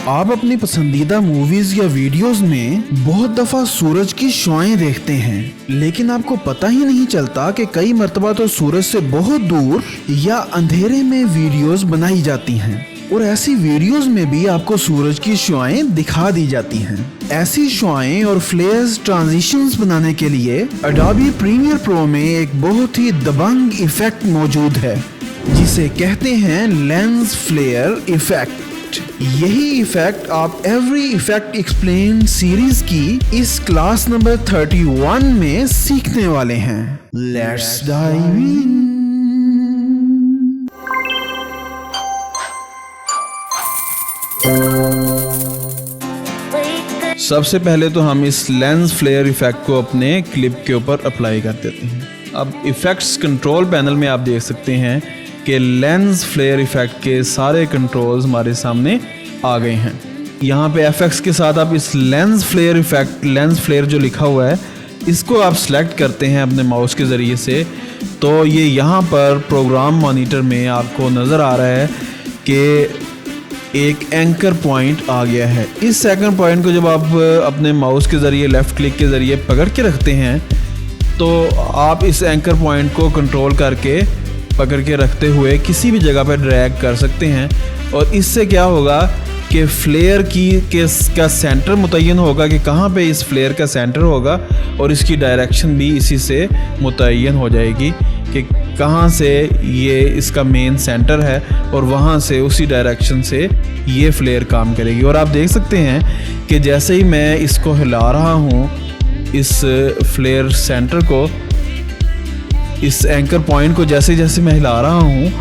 आप अपनी पसंदीदा मूवीज या वीडियोस में बहुत दफा सूरज की शुआएं देखते हैं, लेकिन आपको पता ही नहीं चलता कि कई मर्तबा तो सूरज से बहुत दूर या अंधेरे में वीडियोस बनाई जाती हैं और ऐसी वीडियोस में भी आपको सूरज की शुआएं दिखा दी जाती हैं। ऐसी शुआएं और फ्लेयर्स ट्रांजिशंस बनाने के लिए अडोबी प्रीमियर प्रो में एक बहुत ही दबंग इफेक्ट मौजूद है जिसे कहते हैं लेंस फ्लेयर इफेक्ट। यही इफेक्ट आप एवरी इफेक्ट एक्सप्लेन सीरीज की इस क्लास नंबर 31 में सीखने वाले हैं। Let's dive in. सबसे पहले तो हम इस लेंस फ्लेयर इफेक्ट को अपने क्लिप के ऊपर अप्लाई कर देते हैं। अब इफेक्ट्स कंट्रोल पैनल में आप देख सकते हैं कि लेंस फ्लेयर इफेक्ट के सारे कंट्रोल्स हमारे सामने आ गए हैं। यहाँ पे एफएक्स के साथ आप इस lens flare effect, lens flare जो लिखा हुआ है, इसको आप सेलेक्ट करते हैं अपने माउस के ज़रिए से, तो ये यहाँ पर प्रोग्राम मॉनिटर में आपको नज़र आ रहा है कि एक एंकर पॉइंट आ गया है। इस एंकर पॉइंट को जब आप अपने माउस के ज़रिए लेफ़्ट क्लिक के ज़रिए पकड़ के रखते हैं तो आप इस एंकर पॉइंट को कंट्रोल करके पकड़ के रखते हुए किसी भी जगह पर ड्रैग कर सकते हैं और इससे क्या होगा कि फ्लेयर का सेंटर मुतय्यन होगा कि कहाँ पे इस फ्लेयर का सेंटर होगा और इसकी डायरेक्शन भी इसी से मुतय्यन हो जाएगी कि कहाँ से ये इसका मेन सेंटर है और वहाँ से उसी डायरेक्शन से ये फ्लेयर काम करेगी। और आप देख सकते हैं कि जैसे ही मैं इसको हिला रहा हूँ, इस फ्लेयर सेंटर को, इस एंकर पॉइंट को जैसे जैसे मैं हिला रहा हूँ,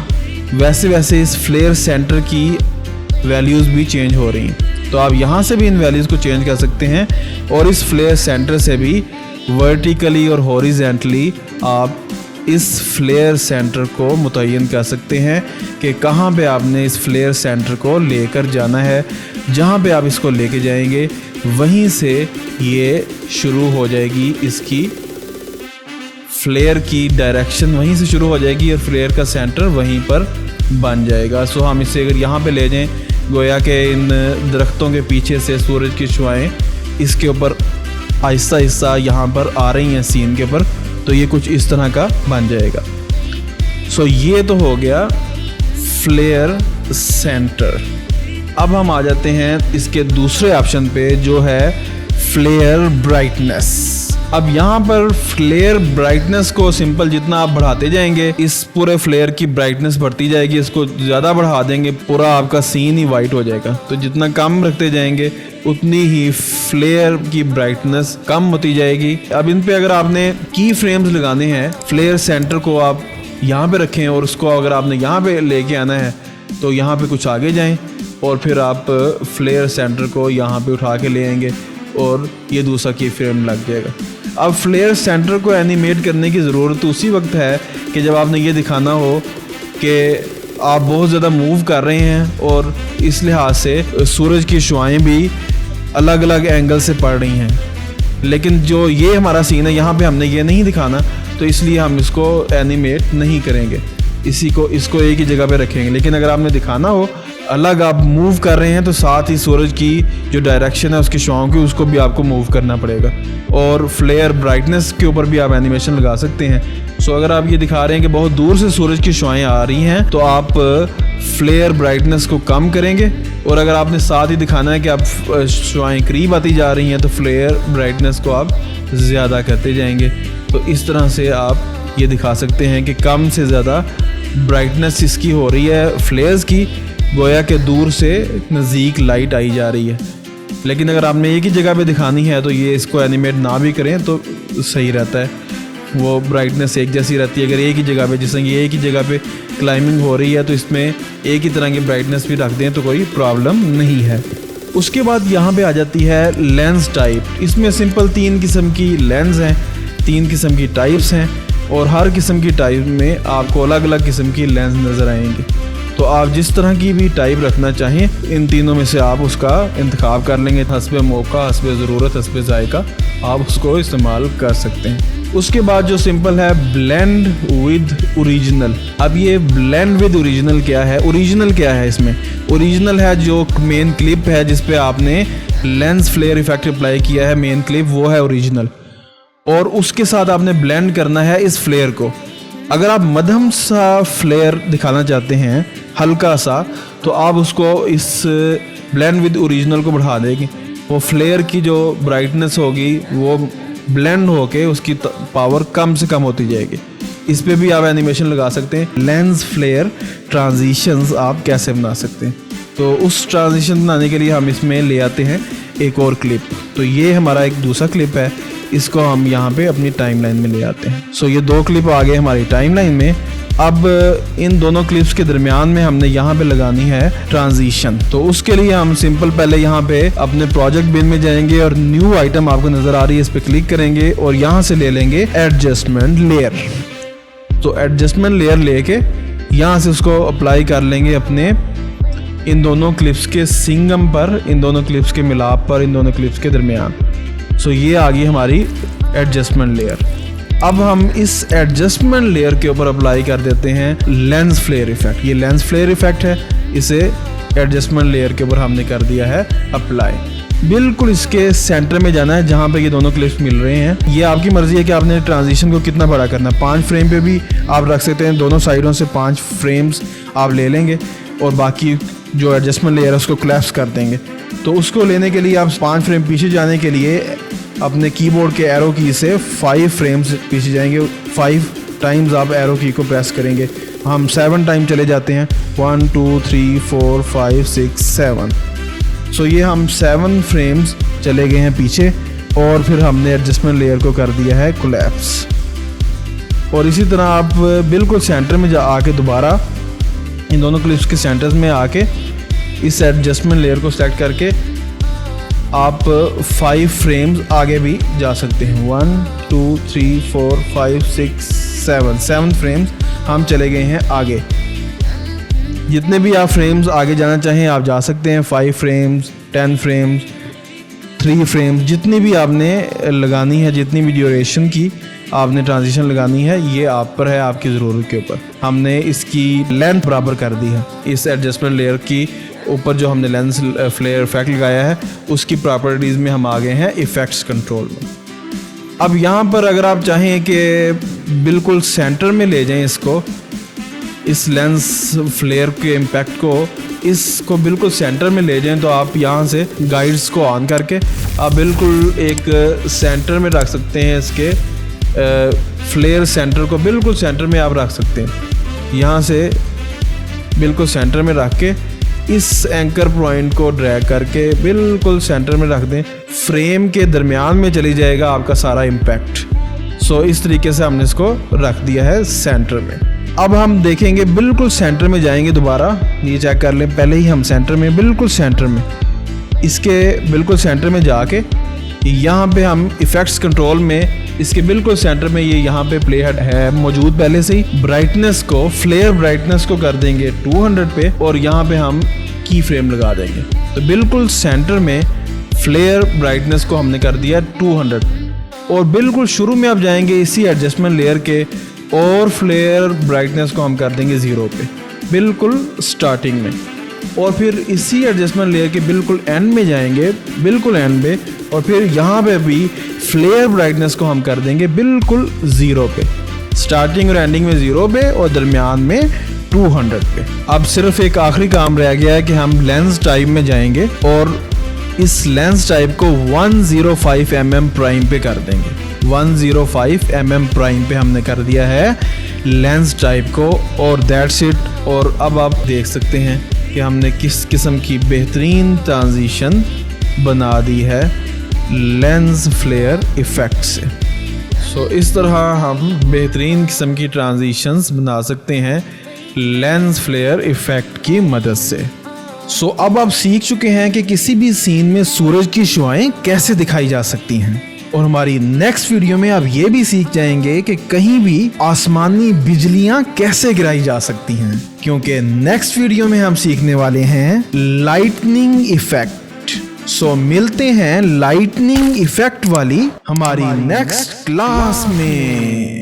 वैसे वैसे इस फ्लेयर सेंटर की वैल्यूज़ भी चेंज हो रही हैं। तो आप यहाँ से भी इन वैल्यूज़ को चेंज कर सकते हैं और इस फ्लेयर सेंटर से भी वर्टिकली और हॉरिजॉन्टली आप इस फ्लेयर सेंटर को मुतय्यन कर सकते हैं कि कहाँ पे आपने इस फ्लेयर सेंटर को लेकर जाना है। जहाँ पे आप इसको लेके जाएंगे वहीं से ये शुरू हो जाएगी, इसकी फ्लेयर की डायरेक्शन वहीं से शुरू हो जाएगी और फ्लेयर का सेंटर वहीं पर बन जाएगा। सो हम इसे अगर यहाँ पे ले जाएं, गोया के इन दरख्तों के पीछे से सूरज की शुआएं इसके ऊपर आहिस्ता आहिस्ता यहाँ पर आ रही हैं सीन के ऊपर, तो ये कुछ इस तरह का बन जाएगा। सो ये तो हो गया फ्लेयर सेंटर। अब हम आ जाते हैं इसके दूसरे ऑप्शन पे जो है फ्लेयर ब्राइटनेस। अब यहाँ पर फ्लेयर ब्राइटनेस को सिंपल जितना आप बढ़ाते जाएंगे, इस पूरे फ्लेयर की ब्राइटनेस बढ़ती जाएगी। इसको ज़्यादा बढ़ा देंगे, पूरा आपका सीन ही वाइट हो जाएगा। तो जितना कम रखते जाएंगे उतनी ही फ्लेयर की ब्राइटनेस कम होती जाएगी। अब इन पे अगर आपने की फ्रेम्स लगाने हैं, फ्लेयर सेंटर को आप यहाँ पे रखें और उसको अगर आपने यहाँ पे लेके आना है तो यहाँ पे कुछ आगे जाएं और फिर आप फ्लेयर सेंटर को यहाँ पे उठा के ले आएंगे और ये दूसरा की फ्रेम लग जाएगा। अब फ्लेयर सेंटर को एनिमेट करने की ज़रूरत उसी वक्त है कि जब आपने ये दिखाना हो कि आप बहुत ज़्यादा मूव कर रहे हैं और इस लिहाज से सूरज की शुआएं भी अलग अलग एंगल से पड़ रही हैं। लेकिन जो ये हमारा सीन है, यहाँ पे हमने ये नहीं दिखाना, तो इसलिए हम इसको एनिमेट नहीं करेंगे, इसको एक ही जगह पे रखेंगे। लेकिन अगर आपने दिखाना हो अलग आप मूव कर रहे हैं तो साथ ही सूरज की जो डायरेक्शन है उसकी शुआओं की, उसको भी आपको मूव करना पड़ेगा। और फ्लेयर ब्राइटनेस के ऊपर भी आप एनिमेशन लगा सकते हैं। सो अगर आप ये दिखा रहे हैं कि बहुत दूर से सूरज की शुआएं आ रही हैं तो आप फ्लेयर ब्राइटनेस को कम करेंगे, और अगर आपने साथ ही दिखाना है कि आप शुआएं करीब आती जा रही हैं तो फ्लेयर ब्राइटनेस को आप ज़्यादा करते जाएंगे। तो इस तरह से आप ये दिखा सकते हैं कि कम से ज़्यादा ब्राइटनेस इसकी हो रही है फ्लेयर्स की, गोया के दूर से नज़दीक लाइट आई जा रही है। लेकिन अगर आपने एक ही जगह पे दिखानी है तो ये इसको एनिमेट ना भी करें तो सही रहता है, वो ब्राइटनेस एक जैसी रहती है। अगर एक ही जगह पे, जैसे ये एक ही जगह पे क्लाइंबिंग हो रही है, तो इसमें एक ही तरह की ब्राइटनेस भी रख दें तो कोई प्रॉब्लम नहीं है। उसके बाद यहाँ पे आ जाती है लेंस टाइप। इसमें सिंपल 3 किस्म की लेंस हैं, 3 किस्म की टाइप्स हैं और हर किस्म की टाइप में आपको अलग अलग किस्म की लेंस नज़र आएंगी। तो आप जिस तरह की भी टाइप रखना चाहें इन तीनों में से आप उसका इंतखाब कर लेंगे। हस्बे मौका, हस्बे ज़रूरत, हस्बे जायका आप उसको इस्तेमाल कर सकते हैं। उसके बाद जो सिंपल है ब्लेंड विद ओरिजिनल। अब ये ब्लेंड विद ओरिजिनल क्या है? ओरिजिनल क्या है इसमें? ओरिजिनल है जो मेन क्लिप है जिस पे आपने लेंस फ्लेयर इफेक्ट अप्लाई किया है, मेन क्लिप वो है ओरिजिनल, और उसके साथ आपने ब्लेंड करना है इस फ्लेयर को। अगर आप मध्यम सा फ्लेयर दिखाना चाहते हैं, हल्का सा, तो आप उसको इस ब्लेंड विद ओरिजिनल को बढ़ा देंगे। वो फ्लेयर की जो ब्राइटनेस होगी वो ब्लेंड होके उसकी पावर कम से कम होती जाएगी। इस पे भी आप एनिमेशन लगा सकते हैं। लेंस फ्लेयर ट्रांजिशंस आप कैसे बना सकते हैं, तो उस ट्रांजिशन बनाने के लिए हम इसमें ले आते हैं एक और क्लिप। तो ये हमारा एक दूसरा क्लिप है, इसको हम यहाँ पे अपनी टाइमलाइन में ले आते हैं। सो ये दो क्लिप आ गए हमारी टाइमलाइन में। अब इन दोनों क्लिप्स के दरमियान में हमने यहाँ पे लगानी है ट्रांजिशन। तो उसके लिए हम सिंपल पहले यहाँ पे अपने प्रोजेक्ट बिन में जाएंगे और न्यू आइटम आपको नजर आ रही है, इस पे क्लिक करेंगे और यहाँ से ले लेंगे एडजस्टमेंट लेयर। तो एडजस्टमेंट लेयर लेके यहाँ से उसको अप्लाई कर लेंगे अपने इन दोनों क्लिप्स के सिंगम पर, इन दोनों क्लिप्स के मिलाप पर, इन दोनों क्लिप्स के दरमियान। सो ये आ गई हमारी एडजस्टमेंट लेयर। अब हम इस एडजस्टमेंट लेयर के ऊपर अप्लाई कर देते हैं लेंस फ्लेयर इफेक्ट। ये लेंस फ्लेयर इफेक्ट है, इसे एडजस्टमेंट लेयर के ऊपर हमने कर दिया है अप्लाई। बिल्कुल इसके सेंटर में जाना है जहाँ पे ये दोनों क्लिप्स मिल रहे हैं। ये आपकी मर्जी है कि आपने ट्रांजिशन को कितना बड़ा करना है। 5 फ्रेम पे भी आप रख सकते हैं, दोनों साइडों से 5 फ्रेम्स आप ले लेंगे और बाकी जो एडजस्टमेंट लेयर है उसको कोलैप्स कर देंगे। तो उसको लेने के लिए आप 5 फ्रेम पीछे जाने के लिए अपने कीबोर्ड के एरो की से 5 फ्रेम्स पीछे जाएंगे। 5 टाइम्स आप एरो की को प्रेस करेंगे। हम 7 टाइम चले जाते हैं, 1 2 3 4 5 6 7। सो ये हम 7 फ्रेम्स चले गए हैं पीछे और फिर हमने एडजस्टमेंट लेयर को कर दिया है कोलैप्स। और इसी तरह आप बिल्कुल सेंटर में आके दोबारा इन दोनों क्लिप्स के सेंटर्स में आके इस एडजस्टमेंट लेयर को सेलेक्ट करके आप 5 फ्रेम्स आगे भी जा सकते हैं। 1 2 3 4 5 6 7 फ्रेम्स हम चले गए हैं आगे। जितने भी आप फ्रेम्स आगे जाना चाहें आप जा सकते हैं। 5 फ्रेम्स, 10 फ्रेम्स, 3 फ्रेम्स, जितनी भी आपने लगानी है, जितनी भी ड्यूरेशन की आपने ट्रांजिशन लगानी है, ये आप पर है, आपकी ज़रूरत के ऊपर। हमने इसकी लेंथ बराबर कर दी है। इस एडजस्टमेंट लेयर की ऊपर जो हमने लेंस फ्लेयर इफेक्ट लगाया है उसकी प्रॉपर्टीज़ में हम आ गए हैं इफ़ेक्ट्स कंट्रोल में। अब यहाँ पर अगर आप चाहें कि बिल्कुल सेंटर में ले जाएं इसको, इस लेंस फ्लेयर के इम्पैक्ट को, इसको बिल्कुल सेंटर में ले जाएं, तो आप यहाँ से गाइड्स को ऑन करके आप बिल्कुल एक सेंटर में रख सकते हैं। इसके फ्लेयर सेंटर को बिल्कुल सेंटर में आप रख सकते हैं। यहाँ से बिल्कुल सेंटर में रख के इस एंकर पॉइंट को ड्रैग करके बिल्कुल सेंटर में रख दें। फ्रेम के दरमियान में चली जाएगा आपका सारा इम्पैक्ट। सो इस तरीके से हमने इसको रख दिया है सेंटर में। अब हम देखेंगे बिल्कुल सेंटर में जाएंगे दोबारा, ये चेक कर लें। पहले ही हम सेंटर में, बिल्कुल सेंटर में, इसके बिल्कुल सेंटर में जाके यहाँ पे हम इफ़ेक्ट्स कंट्रोल में इसके बिल्कुल सेंटर में ये यहाँ पे प्ले हेड है मौजूद पहले से ही। ब्राइटनेस को, फ्लेयर ब्राइटनेस को कर देंगे 200 पे और यहाँ पे हम की फ्रेम लगा देंगे। तो बिल्कुल सेंटर में फ्लेयर ब्राइटनेस को हमने कर दिया 200 और बिल्कुल शुरू में आप जाएंगे इसी एडजस्टमेंट लेयर के और फ्लेयर ब्राइटनेस को हम कर देंगे 0 पे, बिल्कुल स्टार्टिंग में। और फिर इसी एडजस्टमेंट लेयर के बिल्कुल एंड में जाएंगे, बिल्कुल एंड पे, और फिर यहाँ पे भी फ्लेयर ब्राइटनेस को हम कर देंगे बिल्कुल 0 पे, स्टार्टिंग और एंडिंग में 0 पे और दरमियान में 200 पे। अब सिर्फ एक आखिरी काम रह गया है कि हम लेंस टाइप में जाएंगे और इस लेंस टाइप को 105 mm प्राइम पे कर देंगे। 105 mm प्राइम पे हमने कर दिया है लेंस टाइप को और दैट्स इट। और अब आप देख सकते हैं कि हमने किस किस्म की बेहतरीन ट्रांजिशन बना दी है लेंस फ्लेयर इफेक्ट से। सो इस तरह हम बेहतरीन किस्म की ट्रांजिशंस बना सकते हैं लेंस फ्लेयर इफेक्ट की मदद से। सो अब आप सीख चुके हैं कि किसी भी सीन में सूरज की शुआएं कैसे दिखाई जा सकती हैं। और हमारी नेक्स्ट वीडियो में आप ये भी सीख जाएंगे कि कहीं भी आसमानी बिजलियां कैसे गिराई जा सकती हैं, क्योंकि नेक्स्ट वीडियो में हम सीखने वाले हैं लाइटनिंग इफेक्ट। सो मिलते हैं लाइटनिंग इफेक्ट वाली हमारी नेक्स्ट क्लास में।